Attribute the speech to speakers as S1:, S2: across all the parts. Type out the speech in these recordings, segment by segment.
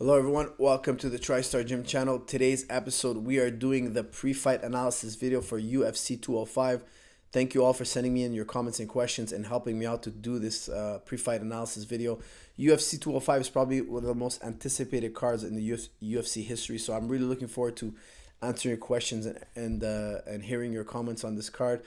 S1: Hello everyone, welcome to the TriStar Gym channel. Today's episode we are doing the pre-fight analysis video for UFC 205. Thank you all for sending me in your comments and questions and helping me out to do this pre-fight analysis video. UFC 205 is probably one of the most anticipated cards in the UFC history, so I'm really looking forward to answering your questions and hearing your comments on this card.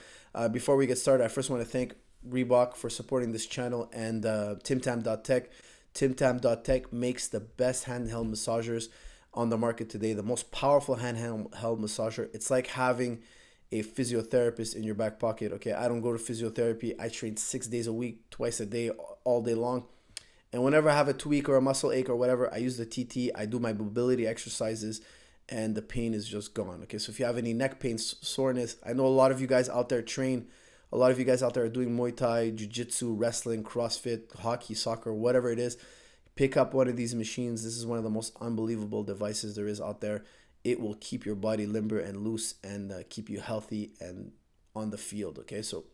S1: Before we get started, I first want to thank Reebok for supporting this channel and TimTam.tech. TimTam.tech makes the best handheld massagers on the market today, the most powerful handheld massager. It's like having a physiotherapist in your back pocket. Okay, I don't go to physiotherapy. I train 6 days a week, twice a day, all day long. And whenever I have a tweak or a muscle ache or whatever, I use the TT. I do my mobility exercises and the pain is just gone. Okay, so if you have any neck pain, soreness, I know a lot of you guys out there train. A lot of you guys out there are doing Muay Thai, Jiu-Jitsu, wrestling, CrossFit, hockey, soccer, whatever it is. Pick up one of these machines. This is one of the most unbelievable devices there is out there. It will keep your body limber and loose and keep you healthy and on the field. Okay, so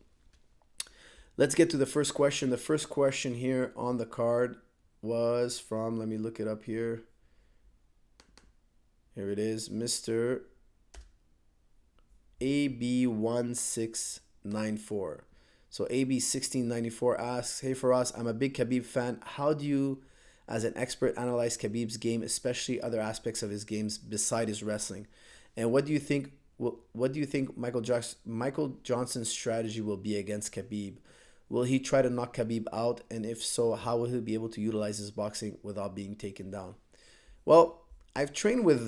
S1: let's get to the first question. The first question here on the card was from, let me look it up here. Here it is, Mr. AB1694. So AB1694 asks, hey Faraz, I'm a big Khabib fan. How do you, as an expert, analyze Khabib's game, especially other aspects of his games beside his wrestling? And what do you think? What do you think Michael Johnson's strategy will be against Khabib? Will he try to knock Khabib out? And if so, how will he be able to utilize his boxing without being taken down? Well, I've trained with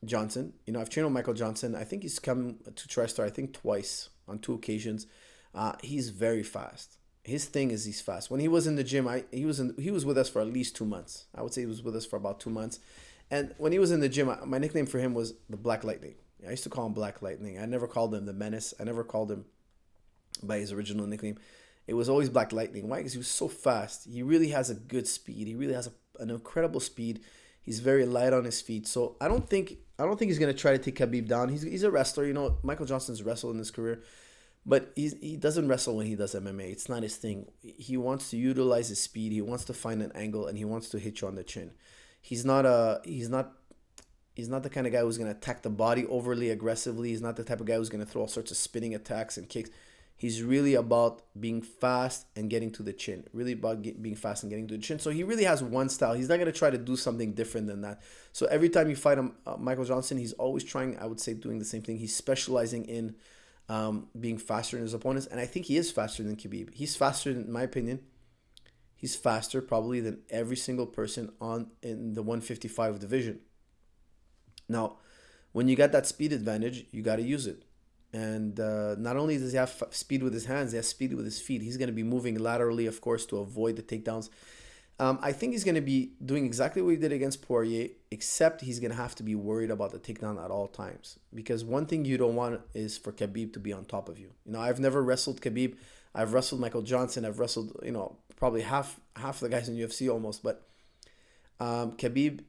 S1: Johnson. You know, I've trained with Michael Johnson. I think he's come to TriStar, I think twice on 2 occasions. He's very fast. His thing is he's fast. When he was in the gym, he was with us for at least 2 months. I would say he was with us for about 2 months. And when he was in the gym, my nickname for him was the Black Lightning. I used to call him Black Lightning. I never called him the Menace. I never called him by his original nickname. It was always Black Lightning. Why? Because he was so fast. He really has a good speed. He really has an incredible speed. He's very light on his feet. So I don't think he's gonna try to take Khabib down. He's a wrestler. You know, Michael Johnson's wrestled in his career, but he doesn't wrestle when he does MMA. It's not his thing. He wants to utilize his speed. He wants to find an angle and he wants to hit you on the chin. He's not the kind of guy who's gonna attack the body overly aggressively. He's not the type of guy who's gonna throw all sorts of spinning attacks and kicks. He's really about being fast and getting to the chin. Really about being fast and getting to the chin. So he really has one style. He's not going to try to do something different than that. So every time you fight him, Michael Johnson, he's always trying, I would say, doing the same thing. He's specializing in being faster than his opponents. And I think he is faster than Khabib. He's faster, in my opinion. He's faster probably than every single person in the 155 division. Now, when you got that speed advantage, you got to use it. And not only does he have speed with his hands, he has speed with his feet. He's going to be moving laterally, of course, to avoid the takedowns. I think he's going to be doing exactly what he did against Poirier, except he's going to have to be worried about the takedown at all times. Because one thing you don't want is for Khabib to be on top of you. You know, I've never wrestled Khabib. I've wrestled Michael Johnson. I've wrestled, you know, probably half the guys in UFC almost. But Khabib,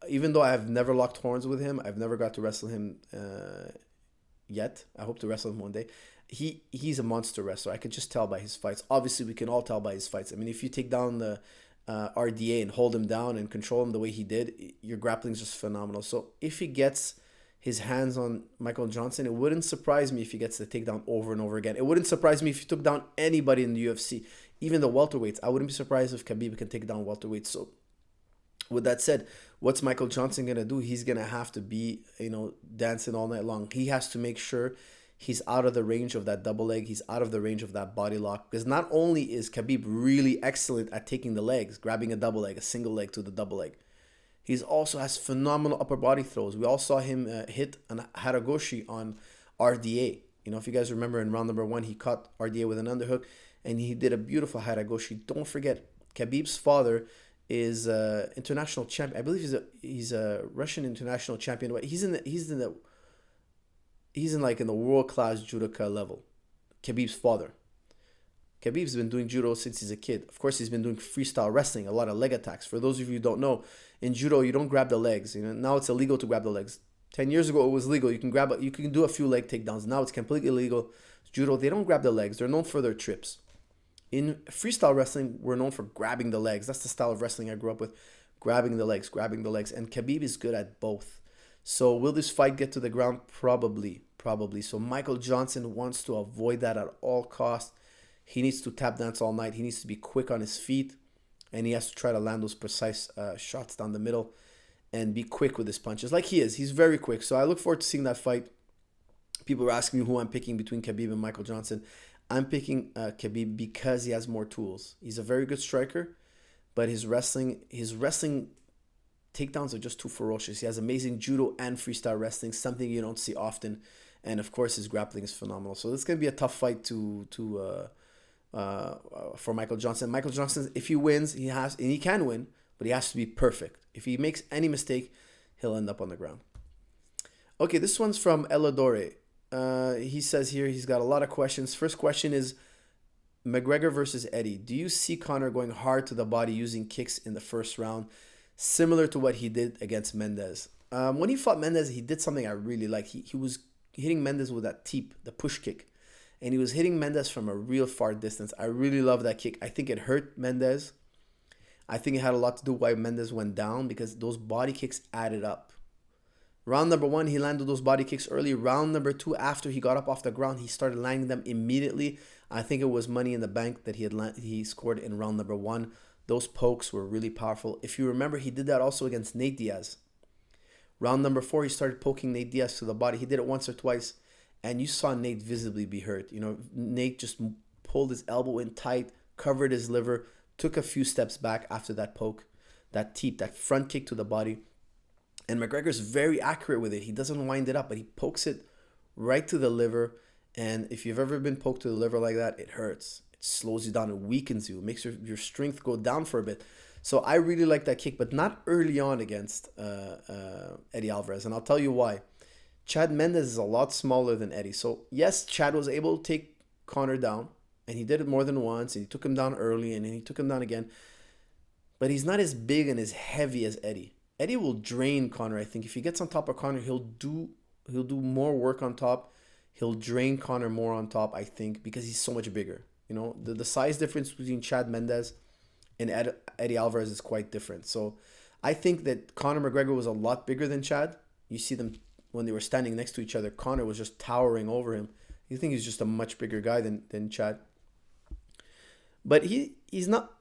S1: even though I've never locked horns with him, I've never got to wrestle him yet. I hope to wrestle him one day. He's a monster wrestler. I could just tell by his fights. Obviously, we can all tell by his fights. I mean, if you take down the RDA and hold him down and control him the way he did, your grappling is just phenomenal. So if he gets his hands on Michael Johnson, it wouldn't surprise me if he gets the takedown over and over again. It wouldn't surprise me if he took down anybody in the UFC, even the welterweights. I wouldn't be surprised if Khabib can take down welterweights. So with that said, what's Michael Johnson going to do? He's going to have to be, you know, dancing all night long. He has to make sure he's out of the range of that double leg. He's out of the range of that body lock. Because not only is Khabib really excellent at taking the legs, grabbing a double leg, a single leg to the double leg, he also has phenomenal upper body throws. We all saw him hit an Haragoshi on RDA. You know, if you guys remember in round number 1, he caught RDA with an underhook and he did a beautiful Haragoshi. Don't forget, Khabib's father is international champion. I believe he's a Russian international champion. He's in the world class judoka level. Khabib's father. Khabib's been doing judo since he's a kid. Of course, he's been doing freestyle wrestling, a lot of leg attacks. For those of you who don't know, in judo you don't grab the legs. You know, now it's illegal to grab the legs. 10 years ago it was legal. You can do a few leg takedowns. Now it's completely illegal. Judo, they don't grab the legs. They're known for their trips. In freestyle wrestling, we're known for grabbing the legs. That's the style of wrestling I grew up with, grabbing the legs, grabbing the legs. And Khabib is good at both. So will this fight get to the ground? Probably, probably. So Michael Johnson wants to avoid that at all costs. He needs to tap dance all night. He needs to be quick on his feet, and he has to try to land those precise shots down the middle and be quick with his punches like he is. He's very quick. So I look forward to seeing that fight. People are asking me who I'm picking between Khabib and Michael Johnson. I'm picking Khabib because he has more tools. He's a very good striker, but his wrestling takedowns are just too ferocious. He has amazing judo and freestyle wrestling, something you don't see often, and of course his grappling is phenomenal. So it's gonna be a tough fight for Michael Johnson. Michael Johnson, if he wins, he can win, but he has to be perfect. If he makes any mistake, he'll end up on the ground. Okay, this one's from Eladore. He says here he's got a lot of questions. First question is McGregor versus Eddie. Do you see Conor going hard to the body using kicks in the first round, similar to what he did against Mendes? When he fought Mendes, he did something I really liked. He was hitting Mendes with that teep, the push kick. And he was hitting Mendes from a real far distance. I really love that kick. I think it hurt Mendes. I think it had a lot to do why Mendes went down, because those body kicks added up. Round number 1, he landed those body kicks early. Round number 2, after he got up off the ground, he started landing them immediately. I think it was Money in the Bank that he scored in round number 1. Those pokes were really powerful. If you remember, he did that also against Nate Diaz. Round number 4, he started poking Nate Diaz to the body. He did it once or twice, and you saw Nate visibly be hurt. You know, Nate just pulled his elbow in tight, covered his liver, took a few steps back after that poke, that teep, that front kick to the body. And McGregor's very accurate with it. He doesn't wind it up, but he pokes it right to the liver. And if you've ever been poked to the liver like that, it hurts. It slows you down. It weakens you. It makes your strength go down for a bit. So I really like that kick, but not early on against Eddie Alvarez. And I'll tell you why. Chad Mendes is a lot smaller than Eddie. So yes, Chad was able to take Conor down, and he did it more than once, and he took him down early, and then he took him down again. But he's not as big and as heavy as Eddie. Eddie will drain Conor. I think if he gets on top of Conor, he'll do more work on top. He'll drain Conor more on top, I think, because he's so much bigger. You know, the size difference between Chad Mendes and Eddie Alvarez is quite different. So I think that Conor McGregor was a lot bigger than Chad. You see them when they were standing next to each other. Conor was just towering over him. You think he's just a much bigger guy than Chad. But he's not.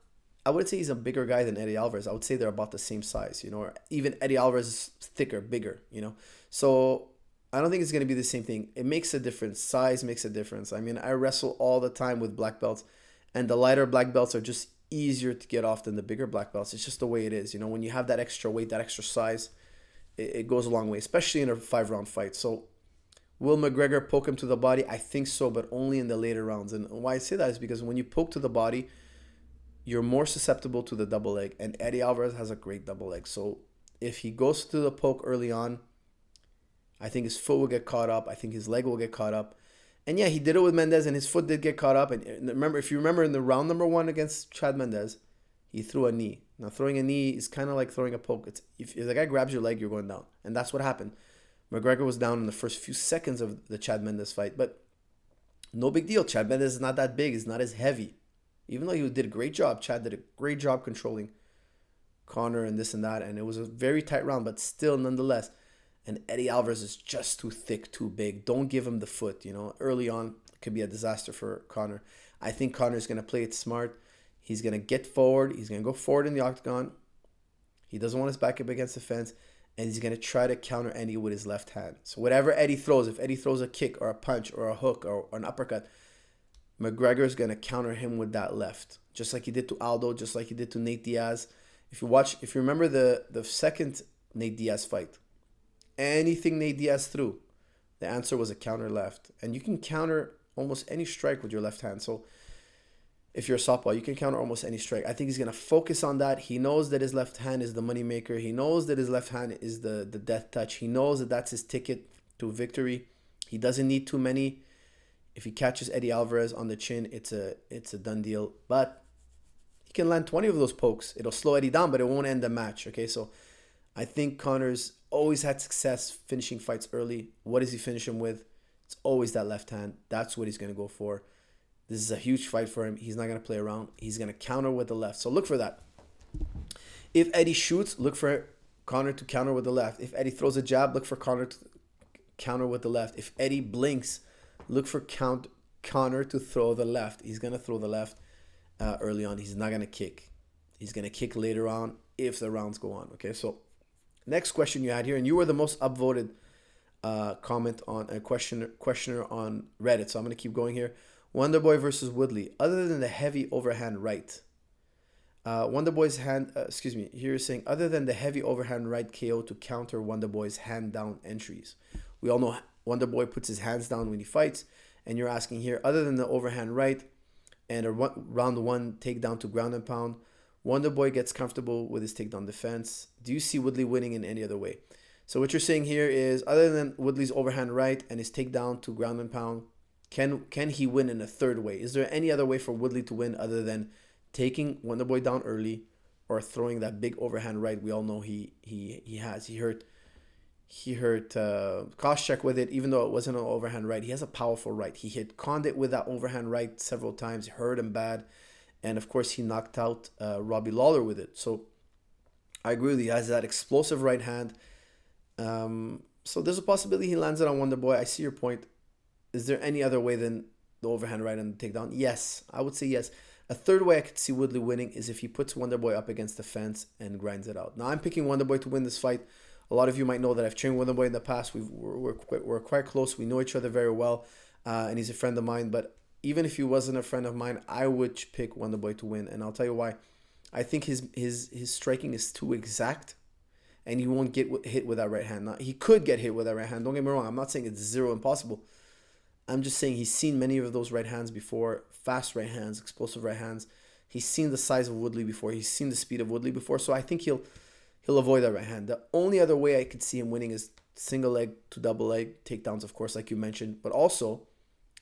S1: I wouldn't say he's a bigger guy than Eddie Alvarez. I would say they're about the same size, you know, or even Eddie Alvarez is thicker, bigger, you know. So I don't think it's going to be the same thing. It makes a difference. Size makes a difference. I mean, I wrestle all the time with black belts, and the lighter black belts are just easier to get off than the bigger black belts. It's just the way it is. You know, when you have that extra weight, that extra size, it goes a long way, especially in a 5-round fight. So will McGregor poke him to the body? I think so, but only in the later rounds. And why I say that is because when you poke to the body, you're more susceptible to the double leg, and Eddie Alvarez has a great double leg. So if he goes to the poke early on, I think his foot will get caught up. I think his leg will get caught up. And yeah, he did it with Mendes, and his foot did get caught up. And remember, if you remember in the round number 1 against Chad Mendes, he threw a knee. Now, throwing a knee is kind of like throwing a poke. If the guy grabs your leg, you're going down. And that's what happened. McGregor was down in the first few seconds of the Chad Mendes fight. But no big deal. Chad Mendes is not that big. He's not as heavy. Even though he did a great job, Chad did a great job controlling Conor and this and that. And it was a very tight round, but still, nonetheless. And Eddie Alvarez is just too thick, too big. Don't give him the foot, you know. Early on, it could be a disaster for Conor. I think Conor's going to play it smart. He's going to get forward. He's going to go forward in the octagon. He doesn't want his back up against the fence. And he's going to try to counter Eddie with his left hand. So whatever Eddie throws, if Eddie throws a kick or a punch or a hook or an uppercut, McGregor is going to counter him with that left. Just like he did to Aldo, just like he did to Nate Diaz. If you remember the second Nate Diaz fight, anything Nate Diaz threw, the answer was a counter left. And you can counter almost any strike with your left hand. So if you're a southpaw, you can counter almost any strike. I think he's going to focus on that. He knows that his left hand is the moneymaker. He knows that his left hand is the death touch. He knows that that's his ticket to victory. He doesn't need too many. If he catches Eddie Alvarez on the chin, it's a done deal. But he can land 20 of those pokes. It'll slow Eddie down, but it won't end the match. Okay, so I think Conor's always had success finishing fights early. What does he finish him with? It's always that left hand. That's what he's going to go for. This is a huge fight for him. He's not going to play around. He's going to counter with the left. So look for that. If Eddie shoots, look for Conor to counter with the left. If Eddie throws a jab, look for Conor to counter with the left. If Eddie blinks, look for Conor to throw the left. He's going to throw the left early on. He's not going to kick. He's going to kick later on if the rounds go on. Okay, so next question you had here, and you were the most upvoted comment on a questioner on Reddit. So I'm going to keep going here. Wonderboy versus Woodley. Other than the heavy overhand right, Wonderboy's hand. Here is saying other than the heavy overhand right KO to counter Wonderboy's hand down entries. We all know Wonderboy puts his hands down when he fights, and you're asking here other than the overhand right and a round one takedown to ground and pound, Wonderboy gets comfortable with his takedown defense. Do you see Woodley winning in any other way? So what you're saying here is other than Woodley's overhand right and his takedown to ground and pound, can he win in a third way? Is there any other way for Woodley to win other than taking Wonderboy down early or throwing that big overhand right? We all know he has. He hurt Koscheck with it, even though it wasn't an overhand right. He has a powerful right. He hit Condit with that overhand right several times, hurt him bad. And of course, he knocked out Robbie Lawler with it. So I agree with you. He has that explosive right hand. So there's a possibility he lands it on Wonderboy. I see your point. Is there any other way than the overhand right and the takedown? Yes, I would say yes. A third way I could see Woodley winning is if he puts Wonderboy up against the fence and grinds it out. Now, I'm picking Wonderboy to win this fight. A lot of you might know that I've trained Wonderboy in the past. We're quite close. We know each other very well, and he's a friend of mine. But even if he wasn't a friend of mine, I would pick Wonderboy to win, and I'll tell you why. I think his striking is too exact, and he won't get hit with that right hand. Now, he could get hit with that right hand. Don't get me wrong. I'm not saying it's zero impossible. I'm just saying he's seen many of those right hands before, fast right hands, explosive right hands. He's seen the size of Woodley before. He's seen the speed of Woodley before. So I think he'll avoid that right hand. The only other way I could see him winning is single leg to double leg takedowns, of course, like you mentioned. But also,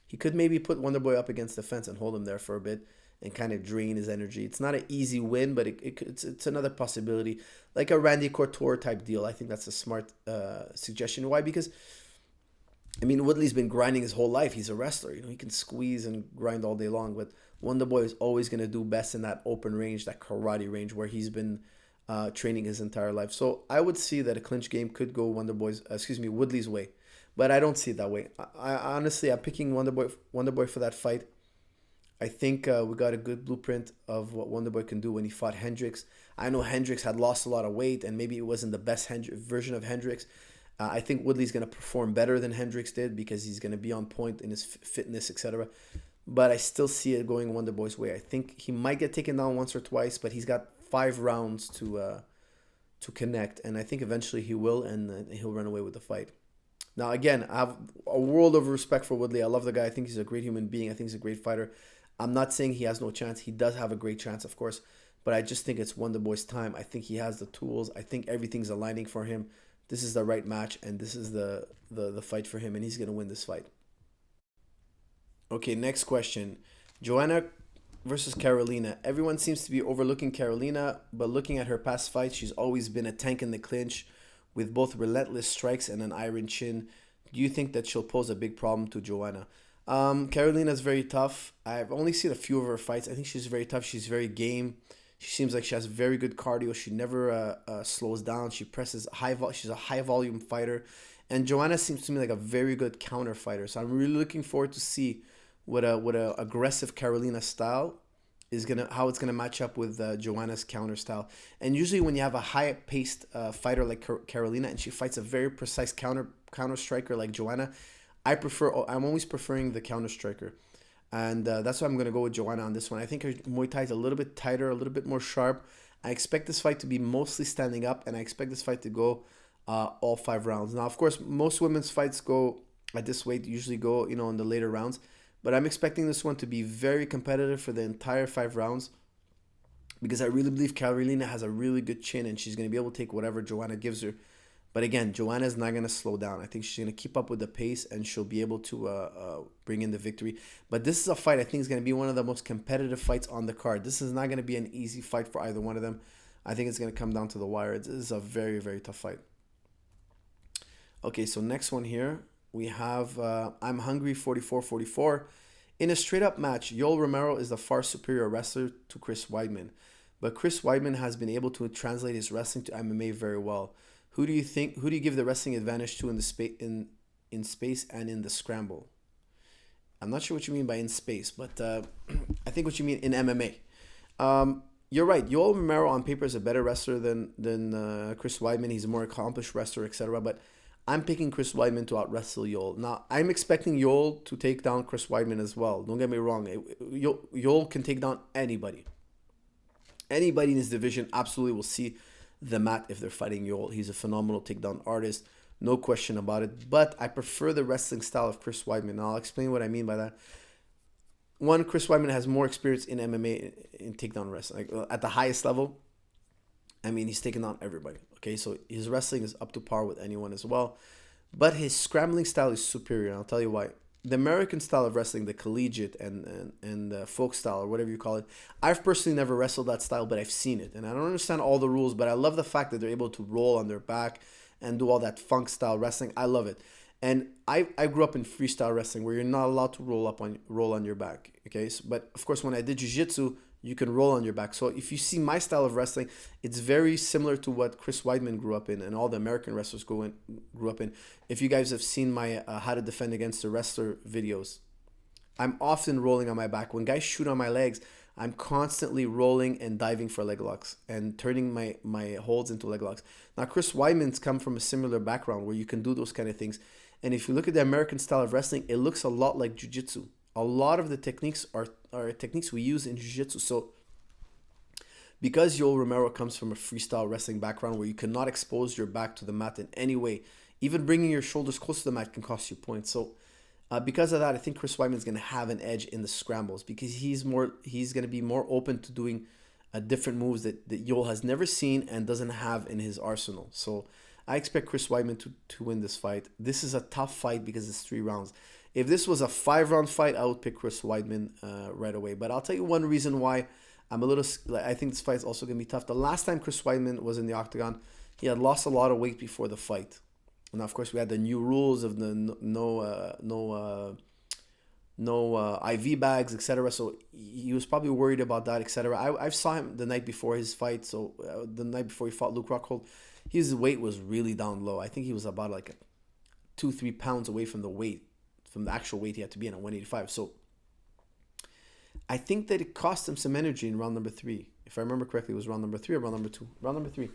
S1: he could maybe put Wonderboy up against the fence and hold him there for a bit and kind of drain his energy. It's not an easy win, but it's another possibility. Like a Randy Couture type deal. I think that's a smart suggestion. Why? Because I mean, Woodley's been grinding his whole life. He's a wrestler. You know, he can squeeze and grind all day long. But Wonderboy is always going to do best in that open range, that karate range, where he's been training his entire life. So I would see that a clinch game could go Woodley's way. But I don't see it that way. I honestly, I'm picking Wonderboy for that fight. I think we got a good blueprint of what Wonderboy can do when he fought Hendricks. I know Hendricks had lost a lot of weight, and maybe it wasn't the best version of Hendricks. I think Woodley's going to perform better than Hendricks did because he's going to be on point in his fitness, etc. But I still see it going Wonderboy's way. I think he might get taken down once or twice, but he's got 5 rounds to connect, and I think eventually he will, and he'll run away with the fight. Now, again, I have a world of respect for Woodley. I love the guy. I think he's a great human being. I think he's a great fighter. I'm not saying he has no chance. He does have a great chance, of course, but I just think it's Wonderboy's time. I think he has the tools. I think everything's aligning for him. This is the right match, and this is the fight for him, and he's going to win this fight. Okay, next question. Joanna versus Karolina. Everyone seems to be overlooking Karolina, but looking at her past fights, she's always been a tank in the clinch with both relentless strikes and an iron chin. Do you think that she'll pose a big problem to Joanna? Karolina's very tough. I've only seen a few of her fights. I think she's very tough. She's very game. She seems like she has very good cardio. She never slows down. She presses she's a high volume fighter, and Joanna seems to me like a very good counter fighter. So I'm really looking forward to see what a aggressive Karolina style is how it's gonna match up with Joanna's counter style. And usually when you have a high paced fighter like Karolina and she fights a very precise counter striker like Joanna, I'm always preferring the counter striker. And that's why I'm going to go with Joanna on this one. I think her Muay Thai is a little bit tighter, a little bit more sharp. I expect this fight to be mostly standing up, and I expect this fight to go all 5 rounds. Now, of course, most women's fights go at this weight, usually go, in the later rounds. But I'm expecting this one to be very competitive for the entire 5 rounds because I really believe Karolina has a really good chin, and she's going to be able to take whatever Joanna gives her. But again, Joanna's not going to slow down. I think she's going to keep up with the pace, and she'll be able to bring in the victory. But this is a fight I think is going to be one of the most competitive fights on the card. This is not going to be an easy fight for either one of them. I think it's going to come down to the wire. This is a very, very tough fight. Okay, so next one here, we have I'm Hungry 4444. In a straight up match, Yoel Romero is the far superior wrestler to Chris Weidman, but Chris Weidman has been able to translate his wrestling to MMA very well. Who do you give the wrestling advantage to in the in space and in the scramble? I'm not sure what you mean by in space, but I think what you mean in MMA. You're right. Yoel Romero on paper is a better wrestler than Chris Weidman. He's a more accomplished wrestler, etc. But I'm picking Chris Weidman to out wrestle Yoel. Now I'm expecting Yoel to take down Chris Weidman as well. Don't get me wrong. Yoel can take down anybody. Anybody in his division absolutely will see the mat if they're fighting Yoel. He's a phenomenal takedown artist, no question about it. But I prefer the wrestling style of Chris Weidman. Now I'll explain what I mean by that. One, Chris Weidman has more experience in MMA in takedown wrestling. Like, at the highest level, I mean, he's taken down everybody. Okay, so his wrestling is up to par with anyone as well. But his scrambling style is superior, and I'll tell you why. The American style of wrestling, the collegiate and the folk style, or whatever you call it, I've personally never wrestled that style, but I've seen it. And I don't understand all the rules, but I love the fact that they're able to roll on their back and do all that funk style wrestling. I love it. And I grew up in freestyle wrestling where you're not allowed to roll on your back. Okay, so, but of course when I did jiu-jitsu, you can roll on your back. So if you see my style of wrestling, it's very similar to what Chris Weidman grew up in and all the American wrestlers grew up in. If you guys have seen my How to Defend Against a Wrestler videos, I'm often rolling on my back. When guys shoot on my legs, I'm constantly rolling and diving for leg locks and turning my holds into leg locks. Now, Chris Weidman's come from a similar background where you can do those kind of things. And if you look at the American style of wrestling, it looks a lot like jiu-jitsu. A lot of the techniques are techniques we use in jiu-jitsu. So because Yoel Romero comes from a freestyle wrestling background where you cannot expose your back to the mat in any way, even bringing your shoulders close to the mat can cost you points. So because of that, I think Chris Weidman's going to have an edge in the scrambles because he's going to be more open to doing different moves that Yoel has never seen and doesn't have in his arsenal. So I expect Chris Weidman to win this fight. This is a tough fight because it's 3 rounds. If this was a 5-round fight, I would pick Chris Weidman right away. But I'll tell you one reason why I think this fight is also going to be tough. The last time Chris Weidman was in the octagon, he had lost a lot of weight before the fight. And of course, we had the new rules of the no IV bags, etc. So he was probably worried about that, etc. I saw him the night before his fight. So the night before he fought Luke Rockhold, his weight was really down low. I think he was about like 2-3 pounds away from the actual weight he had to be in at 185. So I think that it cost him some energy in round number 3. If I remember correctly, it was round number 3 or round number 2? Round number 3.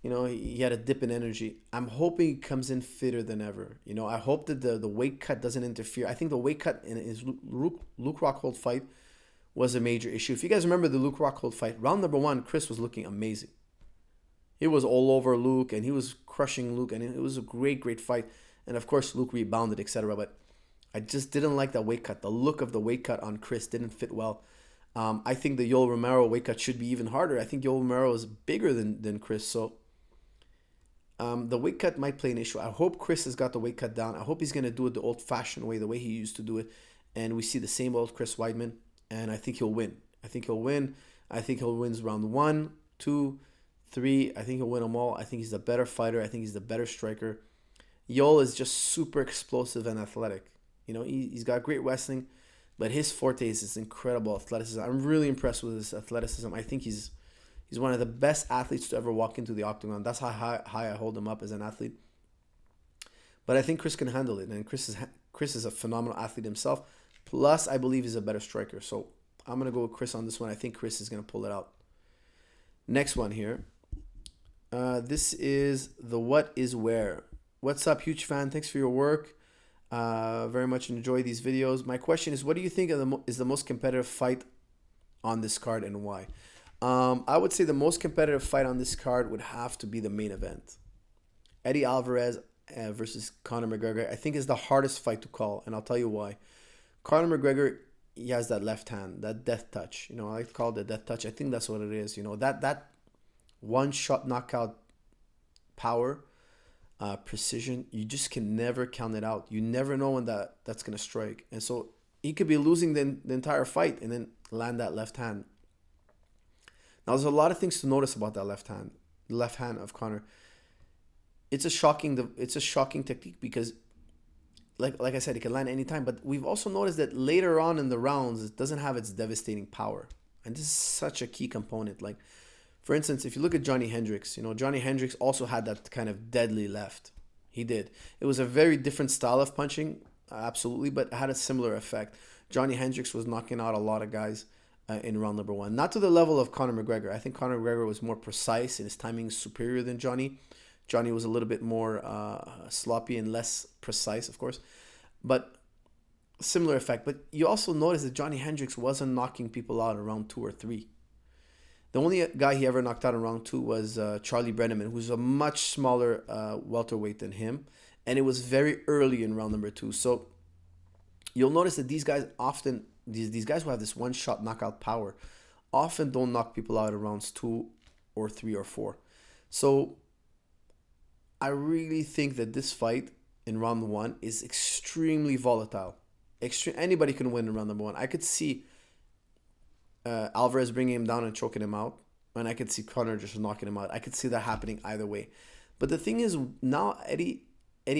S1: You know, he had a dip in energy. I'm hoping he comes in fitter than ever. You know, I hope that the weight cut doesn't interfere. I think the weight cut in his Luke Rockhold fight was a major issue. If you guys remember the Luke Rockhold fight, round number 1, Chris was looking amazing. He was all over Luke, and he was crushing Luke, and it was a great, great fight. And of course, Luke rebounded, etc. But I just didn't like that weight cut. The look of the weight cut on Chris didn't fit well. I think the Yoel Romero weight cut should be even harder. I think Yoel Romero is bigger than Chris, so the weight cut might play an issue. I hope Chris has got the weight cut down. I hope he's going to do it the old-fashioned way, the way he used to do it, and we see the same old Chris Weidman, and I think he'll win. I think he'll win round 1, 2, 3. I think he'll win them all. I think he's the better fighter. I think he's the better striker. Yoel is just super explosive and athletic. You know, he's got great wrestling, but his forte is his incredible athleticism. I'm really impressed with his athleticism. I think he's one of the best athletes to ever walk into the octagon. That's how high I hold him up as an athlete. But I think Chris can handle it, and Chris is a phenomenal athlete himself. Plus, I believe he's a better striker. So I'm going to go with Chris on this one. I think Chris is going to pull it out. Next one here. This is the What Is Where. What's up, huge fan? Thanks for your work. Very much enjoy these videos. My question is, what do you think is the most competitive fight on this card and why? I would say the most competitive fight on this card would have to be the main event. Eddie Alvarez versus Conor McGregor, I think is the hardest fight to call, and I'll tell you why. Conor McGregor, he has that left hand, that death touch. You know, I like to call it the death touch. I think that's what it is. You know, that one-shot knockout power, precision, you just can never count it out. You never know when that's going to strike. And so he could be losing the entire fight and then land that left hand. Now, there's a lot of things to notice about that left hand of Conor. It's a shocking technique because like I said, it can land anytime. But we've also noticed that later on in the rounds, it doesn't have its devastating power, and this is such a key component. Like, for instance, if you look at Johnny Hendricks, Johnny Hendricks also had that kind of deadly left. He did. It was a very different style of punching, absolutely, but had a similar effect. Johnny Hendricks was knocking out a lot of guys in round number one. Not to the level of Conor McGregor. I think Conor McGregor was more precise and his timing is superior than Johnny. Johnny was a little bit more sloppy and less precise, of course. But similar effect. But you also notice that Johnny Hendricks wasn't knocking people out in round 2 or 3. The only guy he ever knocked out in round 2 was Charlie Brenneman, who's a much smaller welterweight than him. And it was very early in round number 2. So you'll notice that these guys often, these guys who have this one-shot knockout power, often don't knock people out in rounds 2 or 3 or 4. So I really think that this fight in round 1 is extremely volatile. Anybody can win in round number 1. I could see Alvarez bringing him down and choking him out, and I could see Conor just knocking him out. I could see that happening either way. But the thing is, now Eddie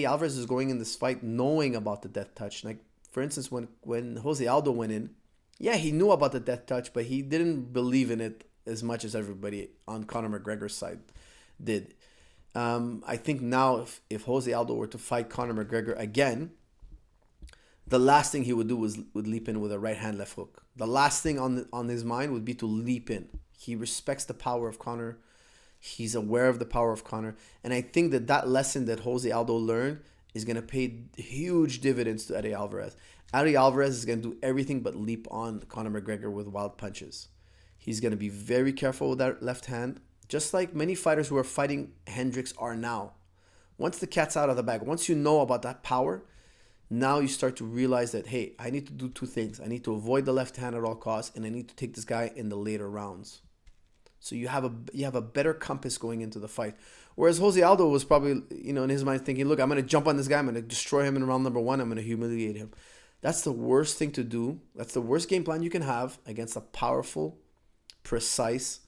S1: Alvarez is going in this fight knowing about the death touch. Like, for instance, when Jose Aldo went in, yeah, he knew about the death touch, but he didn't believe in it as much as everybody on Conor McGregor's side did. I think now if Jose Aldo were to fight Conor McGregor again, the last thing he would do would leap in with a right hand left hook. The last thing on his mind would be to leap in. He respects the power of Conor. He's aware of the power of Conor. And I think that lesson that Jose Aldo learned is going to pay huge dividends to Eddie Alvarez. Eddie Alvarez is going to do everything but leap on Conor McGregor with wild punches. He's going to be very careful with that left hand, just like many fighters who are fighting Hendricks are now. Once the cat's out of the bag, once you know about that power, now you start to realize that, hey, I need to do 2 things. I need to avoid the left hand at all costs, and I need to take this guy in the later rounds. So you have a better compass going into the fight. Whereas Jose Aldo was probably, in his mind thinking, look, I'm going to jump on this guy. I'm going to destroy him in round number 1. I'm going to humiliate him. That's the worst thing to do. That's the worst game plan you can have against a powerful, precise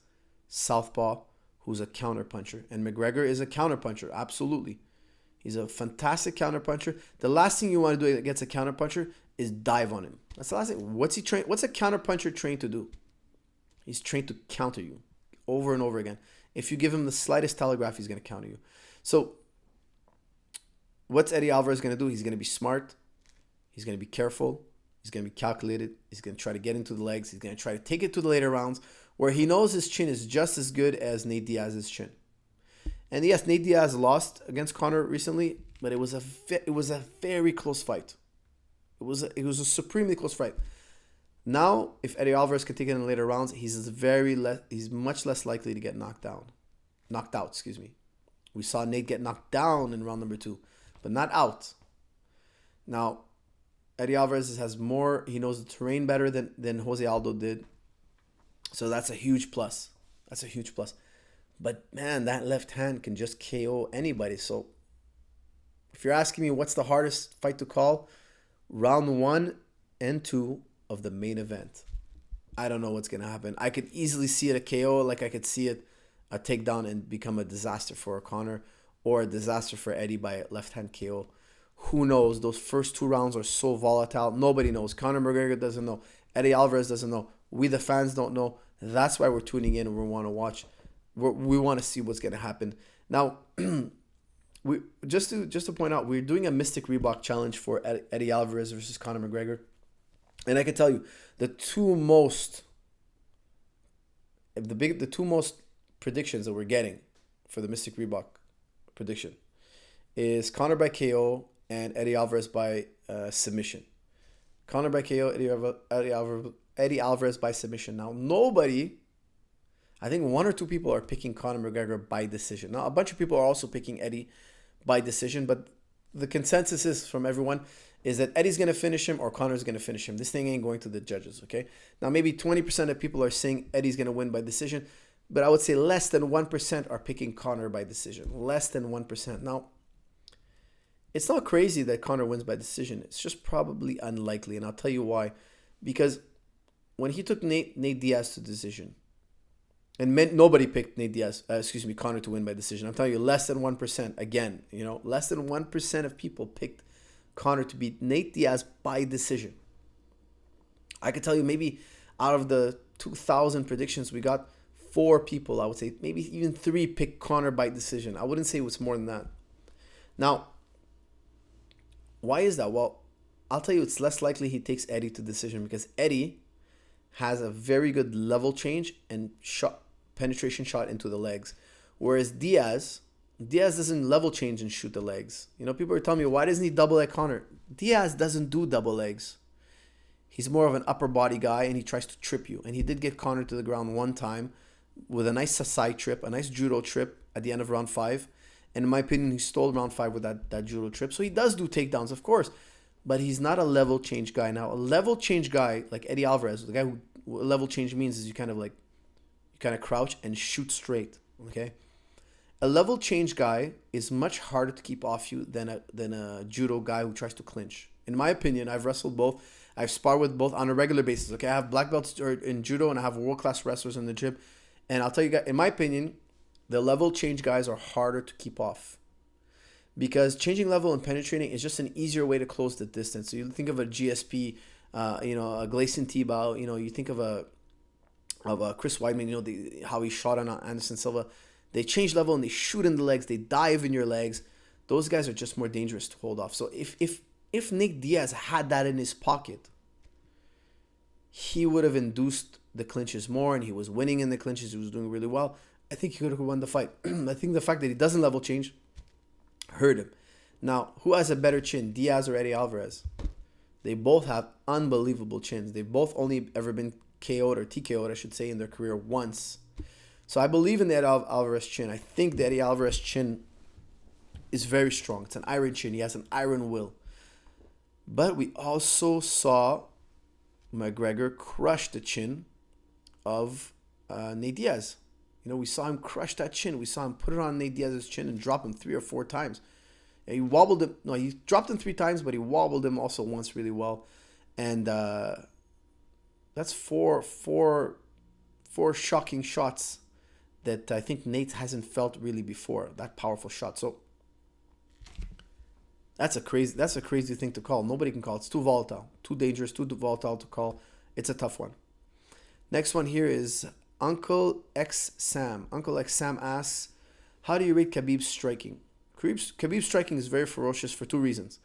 S1: southpaw who's a counterpuncher. And McGregor is a counterpuncher, absolutely. He's a fantastic counterpuncher. The last thing you want to do against a counterpuncher is dive on him. That's the last thing. What's a counterpuncher trained to do? He's trained to counter you over and over again. If you give him the slightest telegraph, he's going to counter you. So what's Eddie Alvarez going to do? He's going to be smart. He's going to be careful. He's going to be calculated. He's going to try to get into the legs. He's going to try to take it to the later rounds where he knows his chin is just as good as Nate Diaz's chin. And yes, Nate Diaz lost against Conor recently, but it was a very close fight. It was a supremely close fight. Now, if Eddie Alvarez can take it in the later rounds, he's much less likely to get knocked out. We saw Nate get knocked down in round number 2, but not out. Now, Eddie Alvarez has more. He knows the terrain better than Jose Aldo did. So that's a huge plus. But man, that left hand can just KO anybody. So if you're asking me what's the hardest fight to call, round 1 and 2 of the main event. I don't know what's going to happen. I could easily see it a KO, like I could see it a takedown and become a disaster for Conor, or a disaster for Eddie by a left hand KO. Who knows? Those first 2 rounds are so volatile. Nobody knows. Conor McGregor doesn't know. Eddie Alvarez doesn't know. We, the fans, don't know. That's why we're tuning in and we want to watch. We want to see what's going to happen. Now, we just to point out, we're doing a Mystic Reebok challenge for Eddie Alvarez versus Conor McGregor. And I can tell you, the two most predictions that we're getting for the Mystic Reebok prediction is Conor by KO and Eddie Alvarez by submission. Conor by KO, Eddie Alvarez by submission. Now, I think 1 or 2 people are picking Conor McGregor by decision. Now, a bunch of people are also picking Eddie by decision, but the consensus is from everyone is that Eddie's going to finish him or Conor's going to finish him. This thing ain't going to the judges, okay? Now, maybe 20% of people are saying Eddie's going to win by decision, but I would say less than 1% are picking Conor by decision. Less than 1%. Now, it's not crazy that Conor wins by decision. It's just probably unlikely, and I'll tell you why. Because when he took Nate Diaz to decision, and nobody picked Conor to win by decision. I'm telling you, less than 1%. Again, less than 1% of people picked Conor to beat Nate Diaz by decision. I could tell you maybe out of the 2,000 predictions we got, 4 people, I would say, maybe even 3 pick Conor by decision. I wouldn't say it was more than that. Now, why is that? Well, I'll tell you, it's less likely he takes Eddie to decision because Eddie has a very good level change and penetration shot into the legs. Whereas Diaz doesn't level change and shoot the legs. People are telling me, why doesn't he double leg Conor? Diaz doesn't do double legs. He's more of an upper body guy, and he tries to trip you. And he did get Conor to the ground one time with a nice side trip, a nice judo trip at the end of round 5. And in my opinion, he stole round 5 with that judo trip. So he does do takedowns, of course. But he's not a level change guy. Now, a level change guy like Eddie Alvarez, the guy who level change means is you kind of crouch and shoot straight. Okay? A level change guy is much harder to keep off you than a judo guy who tries to clinch. In my opinion, I've wrestled both. I've sparred with both on a regular basis. Okay, I have black belts in judo and I have world-class wrestlers in the gym. And I'll tell you guys, in my opinion, the level change guys are harder to keep off. Because changing level and penetrating is just an easier way to close the distance. So you think of a GSP, a Gleison Tebow, you think of a Chris Weidman, how he shot on Anderson Silva. They change level and they shoot in the legs. They dive in your legs. Those guys are just more dangerous to hold off. So if Nick Diaz had that in his pocket, he would have induced the clinches more, and he was winning in the clinches. He was doing really well. I think he could have won the fight. I think the fact that he doesn't level change hurt him. Now, who has a better chin, Diaz or Eddie Alvarez? They both have unbelievable chins. They've both only ever been KO'd or TKO'd, I should say, in their career once. So I believe in the Eddie Alvarez chin. I think the Eddie Alvarez chin is very strong. It's an iron chin. He has an iron will. But we also saw McGregor crush the chin of Nate Diaz. We saw him crush that chin. We saw him put it on Nate Diaz's chin and drop him 3 or 4 times. And he wobbled him. No, he dropped him 3 times, but he wobbled him also once really well. And that's four shocking shots that I think Nate hasn't felt really before. That powerful shot. So that's a crazy thing to call. Nobody can call. It's too volatile, too dangerous, too volatile to call. It's a tough one. Next one here is Uncle X Sam. Uncle X Sam asks, how do you rate Khabib's striking? Khabib's striking is very ferocious for 2 reasons.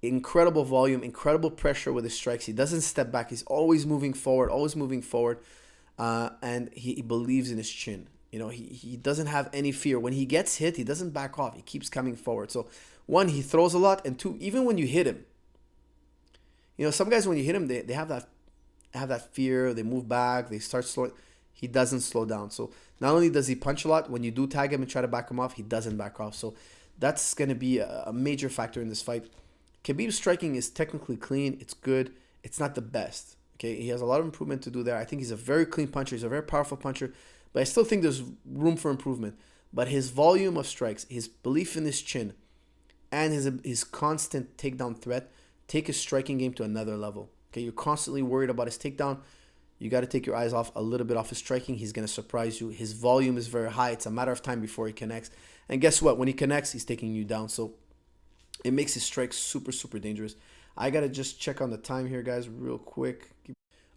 S1: Incredible volume, incredible pressure with his strikes. He doesn't step back. He's always moving forward, and he believes in his chin. He doesn't have any fear. When he gets hit, he doesn't back off. He keeps coming forward. So 1, he throws a lot, and 2, even when you hit him, some guys when you hit him, they have that fear. They move back. They start slowing. He doesn't slow down. So not only does he punch a lot, when you do tag him and try to back him off, he doesn't back off. So that's going to be a major factor in this fight. Khabib's striking is technically clean. It's good. It's not the best. Okay, he has a lot of improvement to do there. I think he's a very clean puncher. He's a very powerful puncher. But I still think there's room for improvement. But his volume of strikes, his belief in his chin, and his constant takedown threat take his striking game to another level. Okay, you're constantly worried about his takedown. You got to take your eyes off a little bit off his striking. He's going to surprise you. His volume is very high. It's a matter of time before he connects. And guess what? When he connects, he's taking you down. So it makes his strikes super, super dangerous. I got to just check on the time here, guys, real quick.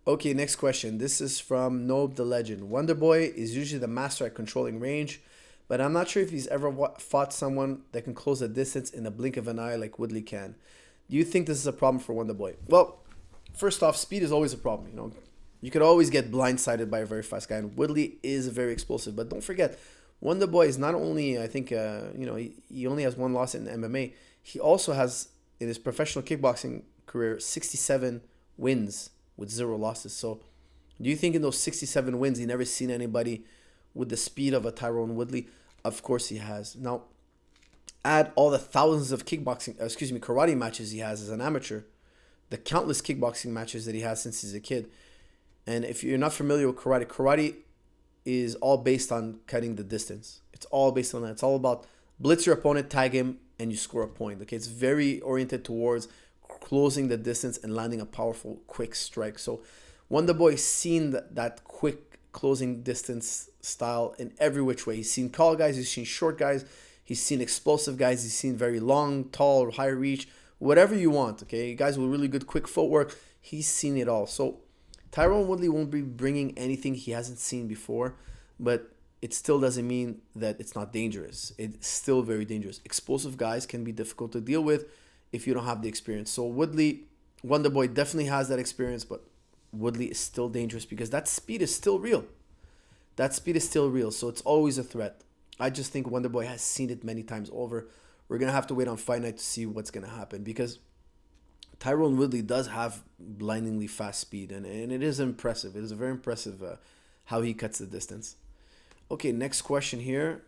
S1: Okay, next question. This is from Nobe the Legend. Wonderboy is usually the master at controlling range, but I'm not sure if he's ever fought someone that can close the distance in a blink of an eye like Woodley can. Do you think this is a problem for Wonderboy? Well, first off, speed is always a problem. You could always get blindsided by a very fast guy, and Woodley is very explosive. But don't forget, Wonderboy is not only, I think, he only has 1 loss in MMA. He also has, in his professional kickboxing career, 67 wins with 0 losses. So do you think in those 67 wins, he never seen anybody with the speed of a Tyrone Woodley? Of course he has. Now, add all the thousands of karate matches he has as an amateur, the countless kickboxing matches that he has since he's a kid. And if you're not familiar with karate is all based on cutting the distance. It's all based on that. It's all about blitz your opponent, tag him, and you score a point. Okay, it's very oriented towards closing the distance and landing a powerful, quick strike. So Wonderboy's seen that quick closing distance style in every which way. He's seen tall guys, he's seen short guys, He's seen explosive guys. He's seen very long, tall, high reach, whatever you want. Okay, guys with really good quick footwork. He's seen it all. So Tyron Woodley won't be bringing anything he hasn't seen before, but it still doesn't mean that it's not dangerous. It's still very dangerous. Explosive guys can be difficult to deal with if you don't have the experience. So Woodley, Wonderboy definitely has that experience, but Woodley is still dangerous because that speed is still real. That speed is still real, so it's always a threat. I just think Wonderboy has seen it many times over. We're going to have to wait on fight night to see what's going to happen because Tyron Woodley does have blindingly fast speed, and it is impressive. It is very impressive how he cuts the distance. Okay, next question here.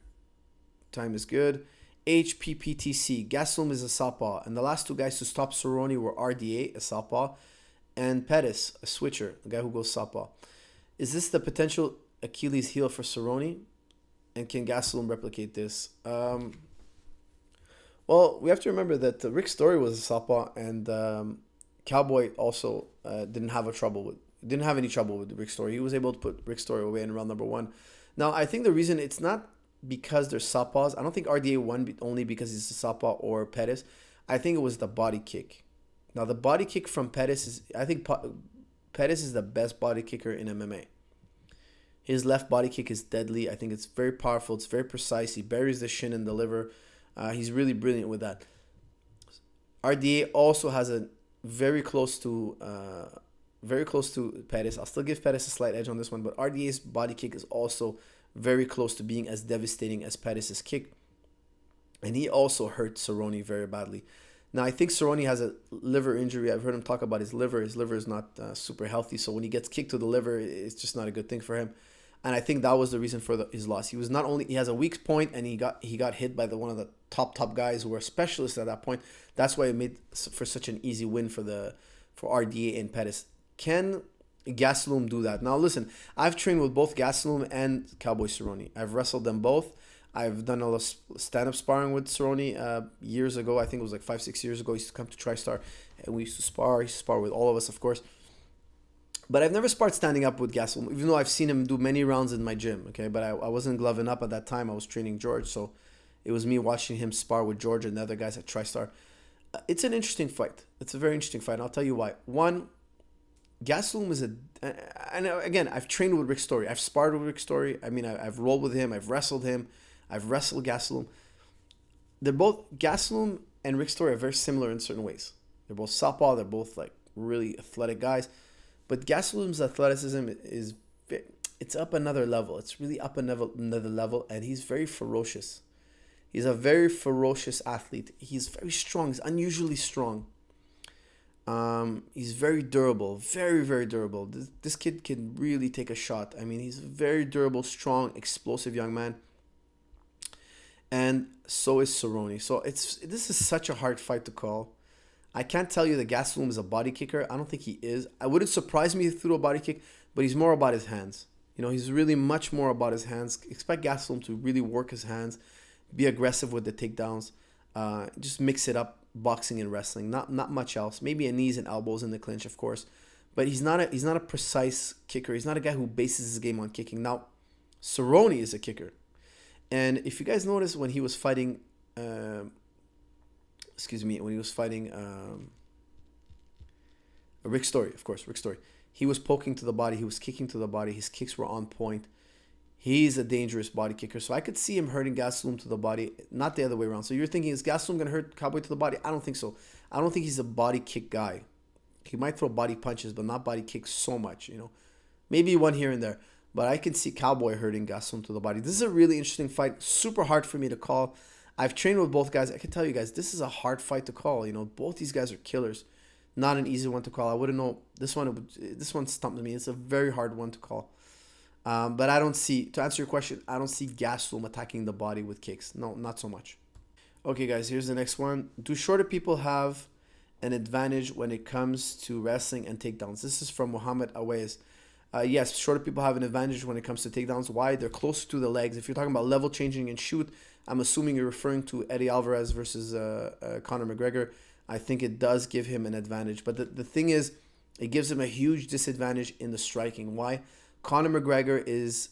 S1: Time is good. HPPTC. Gastelum is a southpaw, and the last two guys to stop Cerrone were RDA, a southpaw, and Pettis, a switcher, a guy who goes southpaw. Is this the potential Achilles heel for Cerrone? And can Gastelum replicate this? Well, we have to remember that Rick Story was a southpaw, and Cowboy also didn't have any trouble with Rick Story. He was able to put Rick Story away in round number 1. Now, I think the reason it's not because they're southpaws. I don't think RDA won only because he's a southpaw or Pettis. I think it was the body kick. Now, the body kick from Pettis is, I think Pettis is the best body kicker in MMA. His left body kick is deadly. I think it's very powerful. It's very precise. He buries the shin in the liver. He's really brilliant with that. RDA also has a very close to Pettis. I'll still give Pettis a slight edge on this one, but RDA's body kick is also very close to being as devastating as Pettis' kick. And he also hurt Cerrone very badly. Now, I think Cerrone has a liver injury. I've heard him talk about his liver. His liver is not super healthy, so when he gets kicked to the liver, it's just not a good thing for him. And I think that was the reason for his loss. He has a weak point, and he got hit by one of the top guys who were specialists at that point. That's why it made for such an easy win for RDA and Pettis. Can Gastelum do that? Now listen, I've trained with both Gastelum and Cowboy Cerrone. I've wrestled them both. I've done a lot of stand-up sparring with Cerrone years ago. I think it was like 5-6 years ago. He used to come to TriStar, and we used to spar. He used to spar with all of us, of course. But I've never sparred standing up with Gastelum, even though I've seen him do many rounds in my gym. Okay, but I wasn't gloving up at that time. I was training George, so it was me watching him spar with George and the other guys at TriStar. It's an interesting fight. It's a very interesting fight, and I'll tell you why. One, Gastelum is and again, I've trained with Rick Story. I've sparred with Rick Story. I mean, I've rolled with him. I've wrestled him. I've wrestled Gastelum. Gastelum and Rick Story are very similar in certain ways. They're both southpaw. They're both like really athletic guys. But Gastelum's athleticism it's up another level. It's really up another level, and he's very ferocious. He's a very ferocious athlete. He's very strong. He's unusually strong. He's very durable, very, very durable. This kid can really take a shot. I mean, he's a very durable, strong, explosive young man. And so is Cerrone. So this is such a hard fight to call. I can't tell you that Gastelum is a body kicker. I don't think he is. I wouldn't surprise me if he threw a body kick, but he's more about his hands. You know, he's really much more about his hands. Expect Gastelum to really work his hands, be aggressive with the takedowns, just mix it up, boxing and wrestling. Not much else. Maybe a knees and elbows in the clinch, of course, but he's not a precise kicker. He's not a guy who bases his game on kicking. Now, Cerrone is a kicker, and if you guys notice when he was fighting, Rick Story, of course, Rick Story. He was poking to the body. He was kicking to the body. His kicks were on point. He's a dangerous body kicker. So I could see him hurting Gastelum to the body, not the other way around. So you're thinking, is Gastelum going to hurt Cowboy to the body? I don't think so. I don't think he's a body kick guy. He might throw body punches, but not body kicks so much, you know. Maybe one here and there. But I can see Cowboy hurting Gastelum to the body. This is a really interesting fight. Super hard for me to call. I've trained with both guys. I can tell you guys, this is a hard fight to call. You know, both these guys are killers. Not an easy one to call. I wouldn't know. This one stumped me. It's a very hard one to call. But I don't see, to answer your question, I don't see Gastelum attacking the body with kicks. No, not so much. Okay, guys, here's the next one. Do shorter people have an advantage when it comes to wrestling and takedowns? This is from Muhammad Awais. Yes, shorter people have an advantage when it comes to takedowns. Why? They're closer to the legs. If you're talking about level changing and shoot, I'm assuming you're referring to Eddie Alvarez versus Conor McGregor. I think it does give him an advantage. But the thing is, it gives him a huge disadvantage in the striking. Why? Conor McGregor is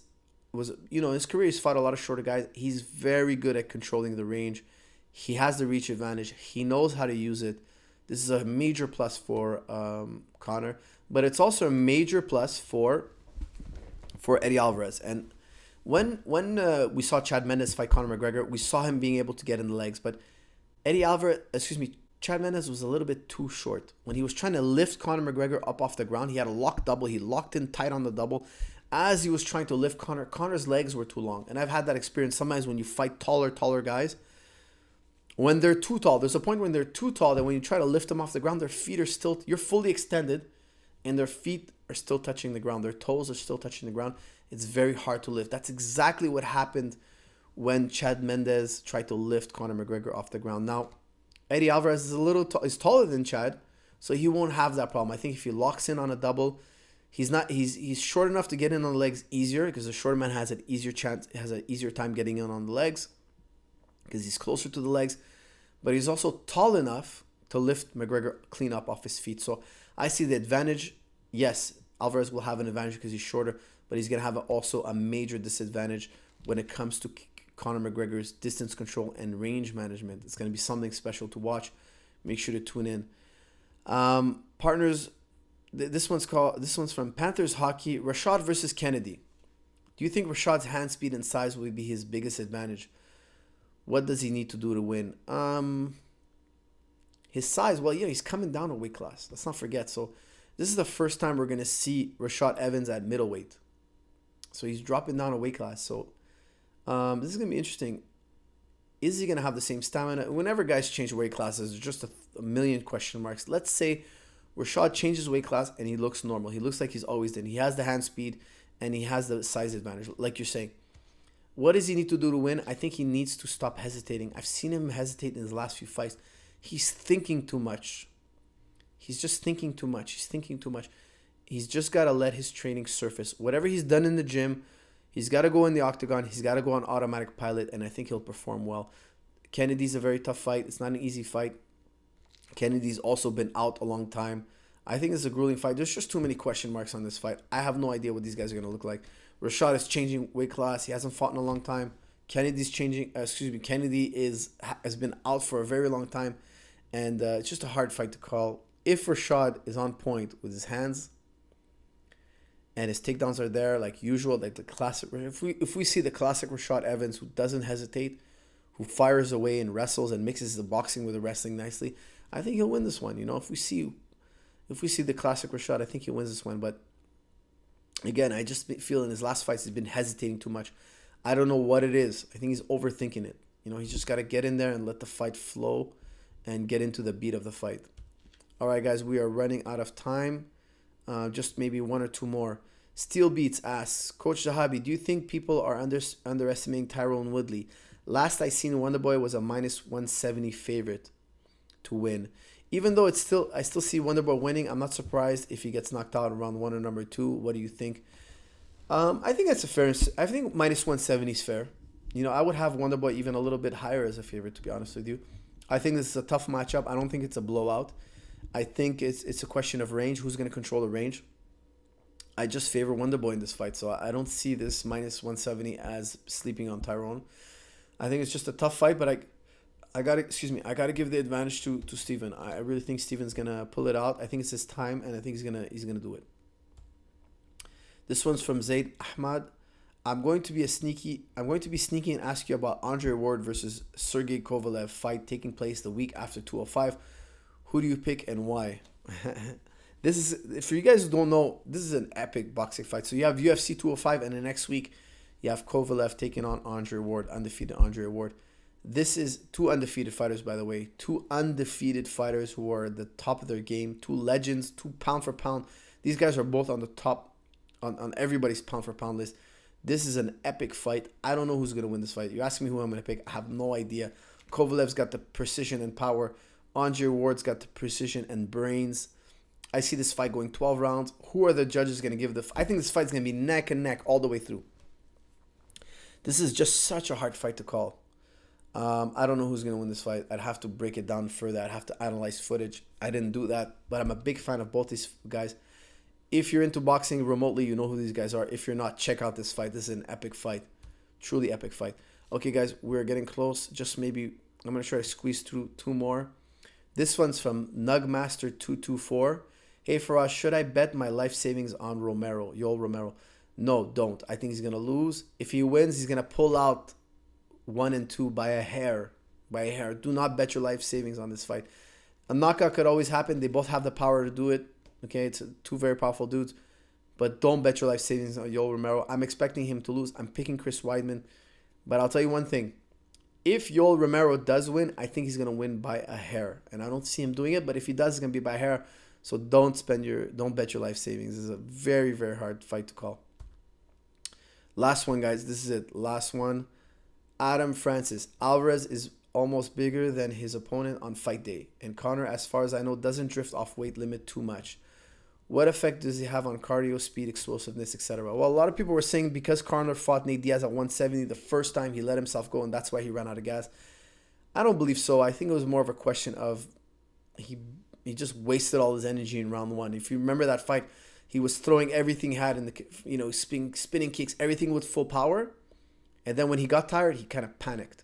S1: was, you know, in his career he's fought a lot of shorter guys. He's very good at controlling the range. He has the reach advantage. He knows how to use it. This is a major plus for Conor, but it's also a major plus for Eddie Alvarez. And when we saw Chad Mendes fight Conor McGregor, we saw him being able to get in the legs, but Chad Mendes was a little bit too short. When he was trying to lift Conor McGregor up off the ground, he had a locked double. He locked in tight on the double. As he was trying to lift Conor's legs were too long. And I've had that experience sometimes when you fight taller guys. When they're too tall, there's a point when they're too tall that when you try to lift them off the ground, their feet are still, you're fully extended, and their feet are still touching the ground. Their toes are still touching the ground. It's very hard to lift. That's exactly what happened when Chad Mendes tried to lift Conor McGregor off the ground. Now, Eddie Alvarez is taller than Chad, so he won't have that problem. I think if he locks in on a double, he's short enough to get in on the legs easier, because the shorter man has an easier time getting in on the legs because he's closer to the legs, but he's also tall enough to lift McGregor clean up off his feet. So I see the advantage. Yes, Alvarez will have an advantage because he's shorter, but he's going to have also a major disadvantage when it comes to Conor McGregor's distance control and range management. It's going to be something special to watch. Make sure to tune in. Partners, this one's from Panthers Hockey. Rashad versus Kennedy. Do you think Rashad's hand speed and size will be his biggest advantage? What does he need to do to win? His size, well, he's coming down a weight class. Let's not forget. So this is the first time we're going to see Rashad Evans at middleweight. So he's dropping down a weight class. So this is going to be interesting. Is he going to have the same stamina? Whenever guys change weight classes, there's just a million question marks. Let's say Rashad changes weight class and he looks normal. He looks like he's always done. He has the hand speed and he has the size advantage, like you're saying. What does he need to do to win? I think he needs to stop hesitating. I've seen him hesitate in his last few fights. He's thinking too much. He's just thinking too much. He's just got to let his training surface. Whatever he's done in the gym, he's got to go in the octagon. He's got to go on automatic pilot, and I think he'll perform well. Kennedy's a very tough fight. It's not an easy fight. Kennedy's also been out a long time. I think it's a grueling fight. There's just too many question marks on this fight. I have no idea what these guys are going to look like. Rashad is changing weight class. He hasn't fought in a long time. Kennedy has been out for a very long time, and it's just a hard fight to call. If Rashad is on point with his hands and his takedowns are there like usual, like the classic, if we see the classic Rashad Evans who doesn't hesitate, who fires away and wrestles and mixes the boxing with the wrestling nicely, I think he'll win this one. If we see the classic Rashad, I think he wins this one. But again, I just feel in his last fights he's been hesitating too much. I don't know what it is. I think he's overthinking it. He's just got to get in there and let the fight flow and get into the beat of the fight. All right, guys, we are running out of time. Just maybe one or two more. Steel Beats asks, Coach Zahabi, do you think people are underestimating Tyron Woodley? Last I seen, Wonderboy was a -170 favorite to win. Even though I still see Wonderboy winning, I'm not surprised if he gets knocked out in round 1 or number 2. What do you think? I think that's a fair. I think -170 is fair. I would have Wonderboy even a little bit higher as a favorite, to be honest with you. I think this is a tough matchup. I don't think it's a blowout. I think it's a question of range. Who's going to control the range? I just favor Wonderboy in this fight, so I don't see this -170 as sleeping on Tyrone. I think it's just a tough fight, but I gotta give the advantage to Steven. I really think Steven's gonna pull it out. I think it's his time, and I think he's gonna do it. This one's from Zaid Ahmad. I'm going to be sneaky and ask you about Andre Ward versus Sergey Kovalev fight taking place the week after 205. Who do you pick and why? This is, for you guys who don't know, this is an epic boxing fight. So you have UFC 205, and the next week you have Kovalev taking on Andre Ward, undefeated Andre Ward. This is two undefeated fighters, by the way. Two undefeated fighters who are at the top of their game. Two legends, two pound for pound. These guys are both on the top, on everybody's pound for pound list. This is an epic fight. I don't know who's going to win this fight. You ask me who I'm going to pick, I have no idea. Kovalev's got the precision and power. Andre Ward's got the precision and brains. I see this fight going 12 rounds. Who are the judges going to give I think this fight's going to be neck and neck all the way through. This is just such a hard fight to call. I don't know who's going to win this fight. I'd have to break it down further. I'd have to analyze footage. I didn't do that, but I'm a big fan of both these guys. If you're into boxing remotely, you know who these guys are. If you're not, check out this fight. This is an epic fight. Truly epic fight. Okay, guys, we're getting close. Just maybe, I'm going to try to squeeze through 2 more. This one's from Nugmaster224. Hey, Faraz, should I bet my life savings on Romero? Yoel Romero. No, don't. I think he's going to lose. If he wins, he's going to pull out 1 and 2 by a hair. By a hair. Do not bet your life savings on this fight. A knockout could always happen. They both have the power to do it. Okay, it's 2 very powerful dudes. But don't bet your life savings on Yoel Romero. I'm expecting him to lose. I'm picking Chris Weidman. But I'll tell you one thing. If Yoel Romero does win, I think he's going to win by a hair. And I don't see him doing it. But if he does, it's going to be by a hair. So don't bet your life savings. This is a very, very hard fight to call. Last one, guys. This is it. Last one. Adam Francis. Alvarez is almost bigger than his opponent on fight day. And Conor, as far as I know, doesn't drift off weight limit too much. What effect does he have on cardio, speed, explosiveness, etc.? Well, a lot of people were saying because Conor fought Nate Diaz at 170 the first time, he let himself go, and that's why he ran out of gas. I don't believe so. I think it was more of a question of he just wasted all his energy in round 1. If you remember that fight, he was throwing everything he had in the, spinning kicks, everything with full power. And then when he got tired, he kind of panicked.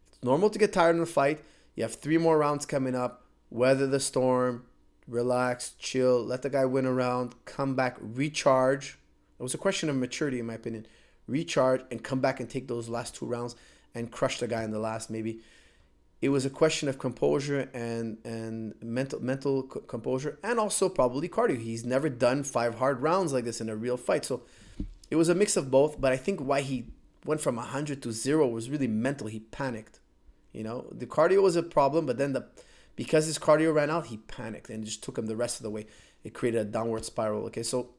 S1: It's normal to get tired in a fight. You have 3 more rounds coming up. Weather the storm. Relax, chill, let the guy win a round, come back, recharge. It was a question of maturity, in my opinion. Recharge and come back and take those last 2 rounds and crush the guy in the last, maybe. It was a question of composure and mental composure, and also probably cardio. He's never done 5 hard rounds like this in a real fight. So it was a mix of both, but I think why he went from 100 to 0 was really mental. He panicked. The cardio was a problem, but then because his cardio ran out, he panicked and just took him the rest of the way. It created a downward spiral. Okay, so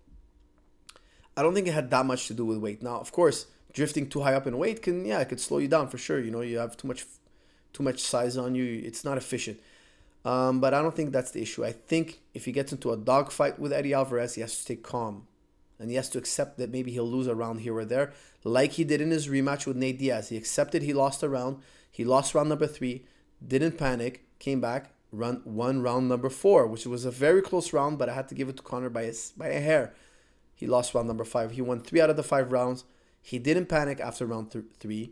S1: I don't think it had that much to do with weight. Now, of course, drifting too high up in weight it could slow you down for sure. You have too much size on you. It's not efficient. But I don't think that's the issue. I think if he gets into a dogfight with Eddie Alvarez, he has to stay calm. And he has to accept that maybe he'll lose a round here or there, like he did in his rematch with Nate Diaz. He accepted he lost a round. He lost round number 3, didn't panic, came back, won round number 4, which was a very close round, but I had to give it to Conor by a hair. He lost round number 5. He won 3 out of the 5 rounds. He didn't panic after round 3.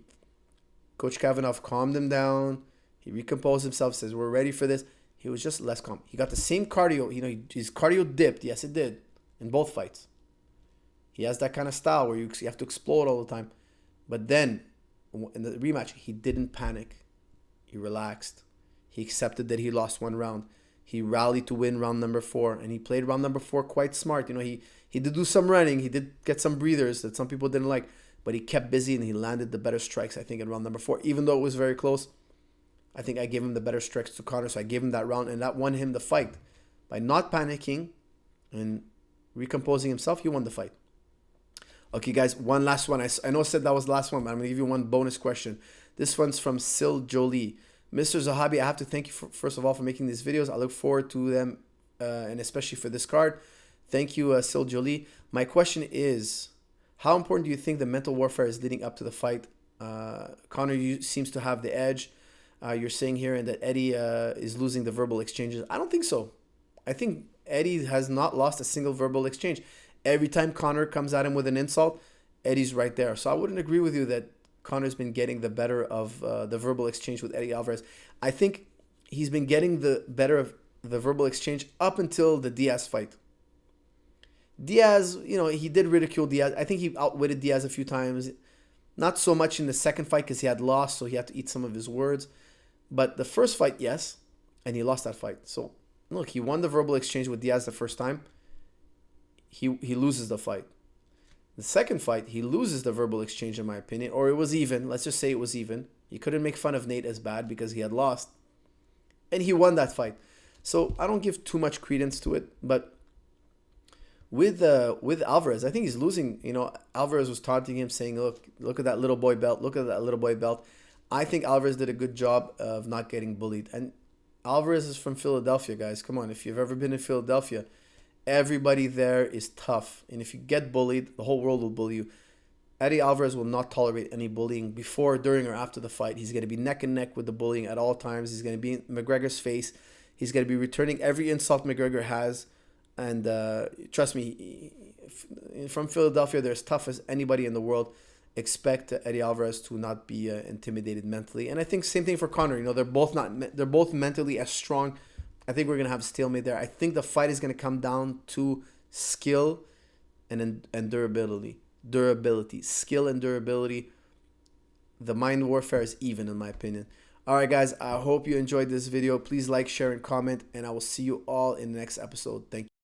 S1: Coach Kavanaugh calmed him down. He recomposed himself, says, we're ready for this. He was just less calm. He got the same cardio. His cardio dipped. Yes, it did. In both fights. He has that kind of style where you have to explode all the time. But then, in the rematch, he didn't panic. He relaxed. He accepted that he lost 1 round. He rallied to win round number 4, and he played round number 4 quite smart. He did do some running. He did get some breathers that some people didn't like, but he kept busy and he landed the better strikes, I think, in round number 4. Even though it was very close, I think I gave him the better strikes to Conor, so I gave him that round, and that won him the fight. By not panicking and recomposing himself, he won the fight. Okay, guys, one last one. I know I said that was the last one, but I'm going to give you one bonus question. This one's from Sil Jolie. Mr. Zahabi, I have to thank you, first of all, for making these videos. I look forward to them, and especially for this card. Thank you, Sil Jolie. My question is, how important do you think the mental warfare is leading up to the fight? Conor seems to have the edge. You're saying here and that Eddie is losing the verbal exchanges. I don't think so. I think Eddie has not lost a single verbal exchange. Every time Conor comes at him with an insult, Eddie's right there. So I wouldn't agree with you that Conor's been getting the better of the verbal exchange with Eddie Alvarez. I think he's been getting the better of the verbal exchange up until the Diaz fight. Diaz, he did ridicule Diaz. I think he outwitted Diaz a few times. Not so much in the second fight because he had lost, so he had to eat some of his words. But the first fight, yes, and he lost that fight. So, look, he won the verbal exchange with Diaz the first time. He loses the fight. The second fight, he loses the verbal exchange, in my opinion, or it was even. Let's just say it was even. He couldn't make fun of Nate as bad because he had lost. And he won that fight. So I don't give too much credence to it. But with Alvarez, I think he's losing. Alvarez was taunting him, saying, look at that little boy belt. Look at that little boy belt. I think Alvarez did a good job of not getting bullied. And Alvarez is from Philadelphia, guys. Come on, if you've ever been in Philadelphia, everybody there is tough. And if you get bullied, the whole world will bully you. Eddie Alvarez will not tolerate any bullying before, during, or after the fight. He's going to be neck and neck with the bullying at all times. He's going to be in McGregor's face. He's going to be returning every insult McGregor has. And trust me, from Philadelphia, they're as tough as anybody in the world. Expect Eddie Alvarez to not be intimidated mentally, and I think same thing for Conor. You know, they're both mentally as strong. I think we're gonna have a stalemate there. I think the fight is gonna come down to skill and durability, skill and durability. The mind warfare is even, in my opinion. All right, guys, I hope you enjoyed this video. Please like, share, and comment, and I will see you all in the next episode. Thank you.